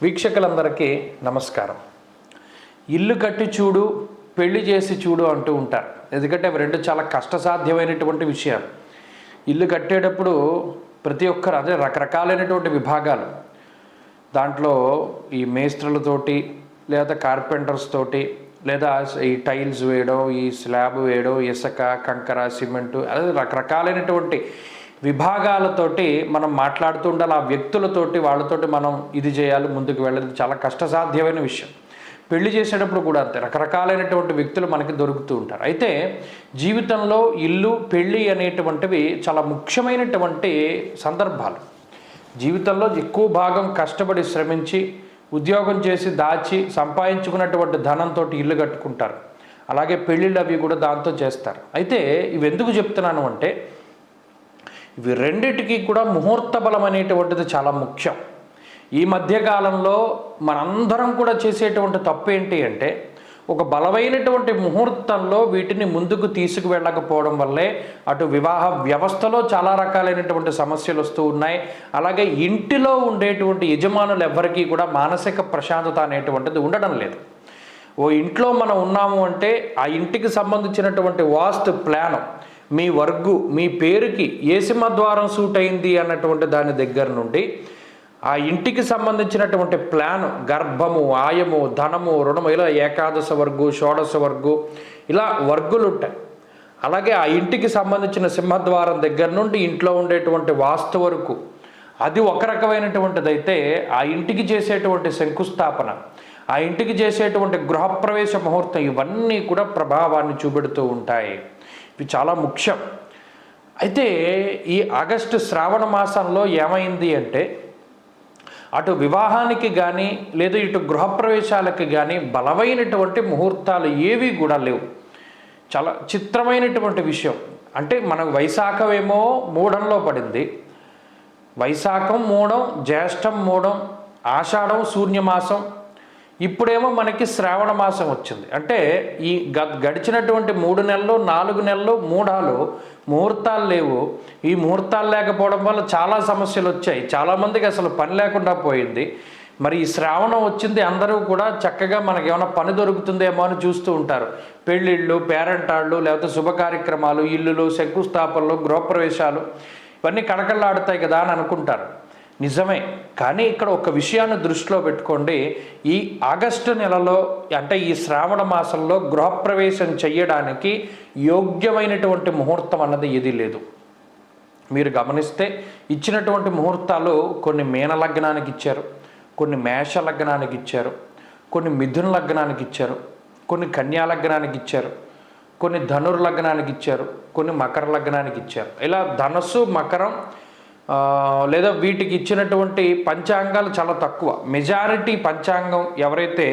వీక్షకులందరికీ నమస్కారం. ఇల్లు కట్టి చూడు, పెళ్లి చేసి చూడు అంటూ ఉంటారు. ఎందుకంటే అవి రెండు చాలా కష్టసాధ్యమైనటువంటి విషయాలు. ఇల్లు కట్టేటప్పుడు ప్రతి ఒక్కరు అదే రకరకాలైనటువంటి విభాగాలు, దాంట్లో ఈ మేస్త్రులతోటి లేదా కార్పెంటర్స్ తోటి లేదా ఈ టైల్స్ వేయడం, ఈ స్లాబ్ వేయడం, ఇసుక, కంకర, సిమెంటు, అదే రకరకాలైనటువంటి విభాగాలతోటి మనం మాట్లాడుతూ ఉండాలి. ఆ వ్యక్తులతోటి వాళ్ళతోటి మనం ఇది చేయాలి, ముందుకు వెళ్ళాలి. చాలా కష్టసాధ్యమైన విషయం. పెళ్లి చేసేటప్పుడు కూడా అంతే, రకరకాలైనటువంటి వ్యక్తులు మనకి దొరుకుతూ ఉంటారు. అయితే జీవితంలో ఇల్లు, పెళ్ళి అనేటువంటివి చాలా ముఖ్యమైనటువంటి సందర్భాలు. జీవితంలో ఎక్కువ భాగం కష్టపడి శ్రమించి ఉద్యోగం చేసి దాచి సంపాదించుకున్నటువంటి ధనంతో ఇల్లు కట్టుకుంటారు. అలాగే పెళ్ళిళ్ళు అవి కూడా దాంతో చేస్తారు. అయితే ఇవి ఎందుకు చెప్తున్నాను అంటే, ఇవి రెండిటికి కూడా ముహూర్త బలం అనేటువంటిది చాలా ముఖ్యం. ఈ మధ్యకాలంలో మనందరం కూడా చేసేటువంటి తప్పు ఏంటి అంటే, ఒక బలమైనటువంటి ముహూర్తంలో వీటిని ముందుకు తీసుకువెళ్ళకపోవడం వల్లే అటు వివాహ వ్యవస్థలో చాలా రకాలైనటువంటి సమస్యలు వస్తూ ఉన్నాయి. అలాగే ఇంటిలో ఉండేటువంటి యజమానులు ఎవ్వరికీ కూడా మానసిక ప్రశాంతత అనేటువంటిది ఉండడం లేదు. ఓ ఇంట్లో మనం ఉన్నాము అంటే ఆ ఇంటికి సంబంధించినటువంటి వాస్తు ప్లాను, మీ వర్గు, మీ పేరుకి ఏ సింహద్వారం సూట్ అయింది అన్నటువంటి దాని దగ్గర నుండి ఆ ఇంటికి సంబంధించినటువంటి ప్లాను, గర్భము, ఆయము, ధనము, రుణము, ఇలా ఏకాదశ వర్గు, షోడశ వర్గు, ఇలా వర్గులు ఉంటాయి. అలాగే ఆ ఇంటికి సంబంధించిన సింహద్వారం దగ్గర నుండి ఇంట్లో ఉండేటువంటి వాస్తు వరకు అది ఒక రకమైనటువంటిది. అయితే ఆ ఇంటికి చేసేటువంటి శంకుస్థాపన, ఆ ఇంటికి చేసేటువంటి గృహప్రవేశ ముహూర్తం, ఇవన్నీ కూడా ప్రభావాన్ని చూపెడుతూ ఉంటాయి. ఇవి చాలా ముఖ్యం. అయితే ఈ ఆగస్టు శ్రావణ మాసంలో ఏమైంది అంటే, అటు వివాహానికి కానీ లేదా ఇటు గృహప్రవేశాలకి కానీ బలమైనటువంటి ముహూర్తాలు ఏవి కూడా లేవు. చాలా చిత్రమైనటువంటి విషయం. అంటే మనకు వైశాఖమేమో మూఢంలో పడింది, వైశాఖం మూఢం, జ్యేష్టం మూఢం, ఆషాఢం శూన్యమాసం, ఇప్పుడేమో మనకి శ్రావణ మాసం వచ్చింది. అంటే ఈ గడిచినటువంటి 3 నెలలు 4 నెలలు మూఢాలు, ముహూర్తాలు లేవు. ఈ ముహూర్తాలు లేకపోవడం వల్ల చాలా సమస్యలు వచ్చాయి. చాలామందికి అసలు పని లేకుండా పోయింది. మరి ఈ శ్రావణం వచ్చింది, అందరూ కూడా చక్కగా మనకి ఏమైనా పని దొరుకుతుందేమో అని చూస్తూ ఉంటారు. పెళ్ళిళ్ళు, పేరంటాళ్ళు, లేకపోతే శుభ కార్యక్రమాలు, ఇల్లులు, శంకుస్థాపనలు, గృహప్రవేశాలు, ఇవన్నీ కళకళలాడుతాయి కదా అని అనుకుంటారు. నిజమే. కానీ ఇక్కడ ఒక విషయాన్ని దృష్టిలో పెట్టుకోండి. ఈ ఆగస్టు నెలలో అంటే ఈ శ్రావణ మాసంలో గృహప్రవేశం చేయడానికి యోగ్యమైనటువంటి ముహూర్తం అన్నది ఏదీ లేదు. మీరు గమనిస్తే ఇచ్చినటువంటి ముహూర్తాలు కొన్ని మీన లగ్నానికి ఇచ్చారు, కొన్ని మేష లగ్నానికి ఇచ్చారు, కొన్ని మిథున లగ్నానికి ఇచ్చారు, కొన్ని కన్యా లగ్నానికి ఇచ్చారు, కొన్ని ధనుర్ లగ్నానికి ఇచ్చారు, కొన్ని మకర లగ్నానికి ఇచ్చారు. ఇలా ధనస్సు, మకరం లేదా వీటికి ఇచ్చినటువంటి పంచాంగాలు చాలా తక్కువ. మెజారిటీ పంచాంగం ఎవరైతే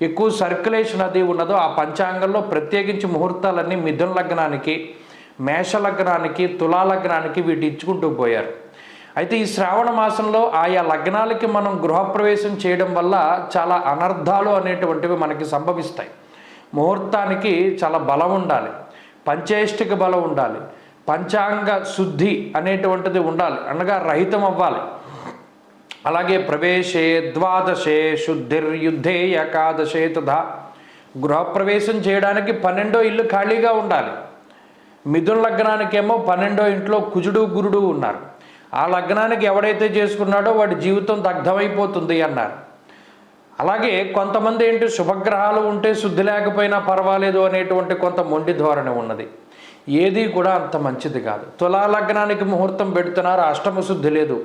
ఎక్కువ సర్క్యులేషన్ అది ఉన్నదో ఆ పంచాంగంలో ప్రత్యేకించి ముహూర్తాలన్నీ మిథున లగ్నానికి, మేష లగ్నానికి, తులా లగ్నానికి వీటి ఇచ్చుకుంటూ పోయారు. అయితే ఈ శ్రావణ మాసంలో ఆయా లగ్నాలకి మనం గృహప్రవేశం చేయడం వల్ల చాలా అనర్థాలు అనేటువంటివి మనకి సంభవిస్తాయి. ముహూర్తానికి చాలా బలం ఉండాలి, పంచేష్టిక బలం ఉండాలి, పంచాంగ శుద్ధి అనేటువంటిది ఉండాలి, అనగా రహితం అవ్వాలి. అలాగే ప్రవేశే ద్వాదశే శుద్ధిర్యుద్ధే ఏకాదశే తథా, గృహప్రవేశం చేయడానికి 12వ ఇల్లు ఖాళీగా ఉండాలి. మిథున లగ్నానికేమో 12వ ఇంట్లో కుజుడు, గురుడు ఉన్నారు. ఆ లగ్నానికి ఎవడైతే చేసుకున్నాడో వాడి జీవితం దగ్ధమైపోతుంది అన్నారు. అలాగే కొంతమంది ఏంటి, శుభగ్రహాలు ఉంటే శుద్ధి లేకపోయినా పర్వాలేదు అనేటువంటి కొంత మొండి ధోరణి ఉన్నది. ఏది కూడా అంత మంచిది కాదు. తులా లగ్నానికి ముహూర్తం పెడుతున్నారు, అష్టమ శుద్ధి లేదు.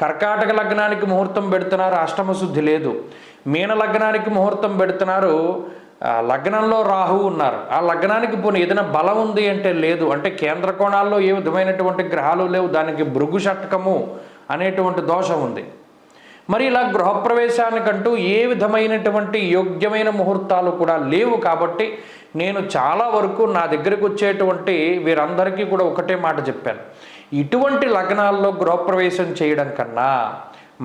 కర్కాటక లగ్నానికి ముహూర్తం పెడుతున్నారు, అష్టమ శుద్ధి లేదు. మీన లగ్నానికి ముహూర్తం పెడుతున్నారు, లగ్నంలో రాహు ఉన్నారు. ఆ లగ్నానికి పోనీ ఏదైనా బలం ఉంది అంటే లేదు. అంటే కేంద్ర కోణాల్లో ఏ విధమైనటువంటి గ్రహాలు లేవు, దానికి భృగు షట్కము అనేటువంటి దోషం ఉంది. మరి ఇలా గృహప్రవేశానికంటూ ఏ విధమైనటువంటి యోగ్యమైన ముహూర్తాలు కూడా లేవు. కాబట్టి నేను చాలా వరకు నా దగ్గరికి వచ్చేటువంటి వీరందరికీ కూడా ఒకటే మాట చెప్పాను, ఇటువంటి లగ్నాల్లో గృహప్రవేశం చేయడం కన్నా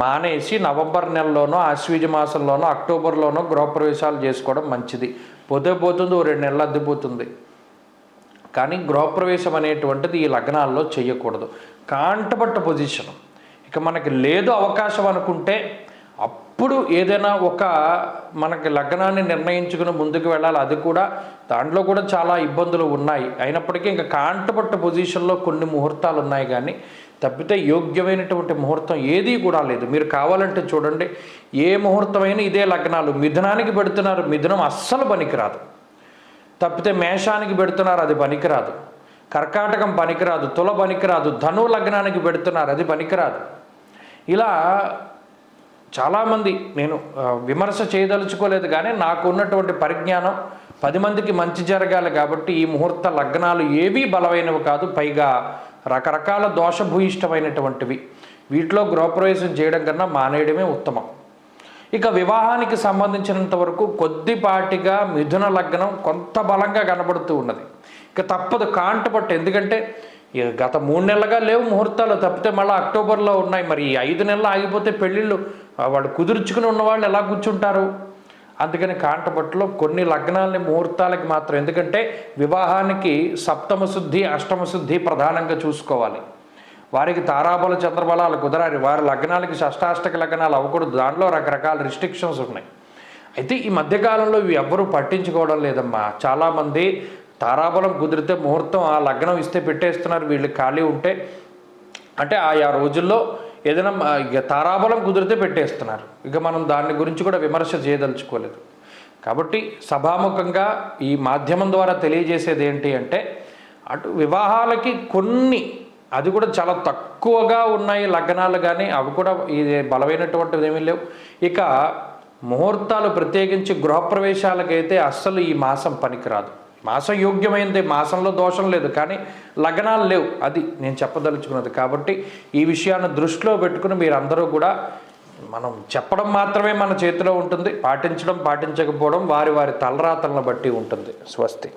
మానేసి నవంబర్ నెలలోనో, ఆశ్వీజ మాసంలోనో, అక్టోబర్లోనో గృహప్రవేశాలు చేసుకోవడం మంచిది. పోతుంది 2 నెలలు అద్దిపోతుంది. కానీ గృహప్రవేశం అనేటువంటిది ఈ లగ్నాల్లో చేయకూడదు. కాంటపట్ట పొజిషన్. ఇక మనకి లేదు అవకాశం అనుకుంటే అప్పుడు ఏదైనా ఒక మనకి లగ్నాన్ని నిర్ణయించుకుని ముందుకు వెళ్ళాలి. అది కూడా దాంట్లో కూడా చాలా ఇబ్బందులు ఉన్నాయి. అయినప్పటికీ ఇంకా కాంటపట్టు పొజిషన్లో కొన్ని ముహూర్తాలు ఉన్నాయి, కానీ తప్పితే యోగ్యమైనటువంటి ముహూర్తం ఏదీ కూడా లేదు. మీరు కావాలంటే చూడండి, ఏ ముహూర్తమైనా ఇదే లగ్నాలు. మిథునానికి పెడుతున్నారు, మిథునం అస్సలు పనికిరాదు. తప్పితే మేషానికి పెడుతున్నారు, అది పనికిరాదు. కర్కాటకం పనికిరాదు, తుల పనికిరాదు. ధను లగ్నానికి పెడుతున్నారు, అది పనికిరాదు. ఇలా చాలామంది, నేను విమర్శ చేయదలుచుకోలేదు, కానీ నాకు ఉన్నటువంటి పరిజ్ఞానం 10 మందికి మంచి జరగాలి కాబట్టి ఈ ముహూర్త లగ్నాలు ఏవీ బలమైనవి కాదు. పైగా రకరకాల దోషభూయిష్టమైనటువంటివి. వీటిలో గృహప్రవేశం చేయడం కన్నా మానేయడమే ఉత్తమం. ఇక వివాహానికి సంబంధించినంత వరకు కొద్దిపాటిగా మిథున లగ్నం కొంత బలంగా కనబడుతూ ఉన్నది. ఇక తప్పదు, కాంటపట్టు. ఎందుకంటే గత 3 నెలలుగా లేవు ముహూర్తాలు, తప్పితే మళ్ళీ అక్టోబర్లో ఉన్నాయి. మరి ఈ 5 నెలలు ఆగిపోతే పెళ్ళిళ్ళు వాళ్ళు కుదుర్చుకుని ఉన్నవాళ్ళు ఎలా కూర్చుంటారు? అందుకని కాంటపట్టులో కొన్ని లగ్నాలని ముహూర్తాలకి మాత్రం, ఎందుకంటే వివాహానికి సప్తమ శుద్ధి అష్టమ శుద్ధి ప్రధానంగా చూసుకోవాలి. వారికి తారాబల చంద్రబలాలు కుదరాలి. వారి లగ్నాలకి షష్టాష్టక లగ్నాలు అవ్వకూడదు. దాంట్లో రకరకాల రిస్ట్రిక్షన్స్ ఉన్నాయి. అయితే ఈ మధ్యకాలంలో ఇవి ఎవ్వరూ పట్టించుకోవడం లేదమ్మా. చాలామంది తారాబలం కుదిరితే ముహూర్తం ఆ లగ్నం ఇస్తే పెట్టేస్తున్నారు. వీళ్ళు ఖాళీ ఉంటే అంటే ఆయా రోజుల్లో ఏదైనా ఇక తారాబలం కుదిరితే పెట్టేస్తున్నారు. ఇక మనం దాని గురించి కూడా విమర్శ చేయదలుచుకోలేదు. కాబట్టి సభాముఖంగా ఈ మాధ్యమం ద్వారా తెలియజేసేది ఏంటి అంటే, అటు వివాహాలకి కొన్ని, అది కూడా చాలా తక్కువగా ఉన్నాయి లగ్నాలు, కానీ అవి కూడా ఇది బలమైనటువంటివి ఏమీ లేవు. ఇక ముహూర్తాలు ప్రత్యేకించి గృహప్రవేశాలకైతే అస్సలు ఈ మాసం పనికిరాదు. మాసం యోగ్యమైనది, మాసంలో దోషం లేదు, కానీ లగ్నాలు లేవు. అది నేను చెప్పదలుచుకున్నది. కాబట్టి ఈ విషయాన్ని దృష్టిలో పెట్టుకుని మీరందరూ కూడా, మనం చెప్పడం మాత్రమే మన చేతిలో ఉంటుంది, పాటించడం పాటించకపోవడం వారి వారి తలరాతలను బట్టి ఉంటుంది. స్వస్తి.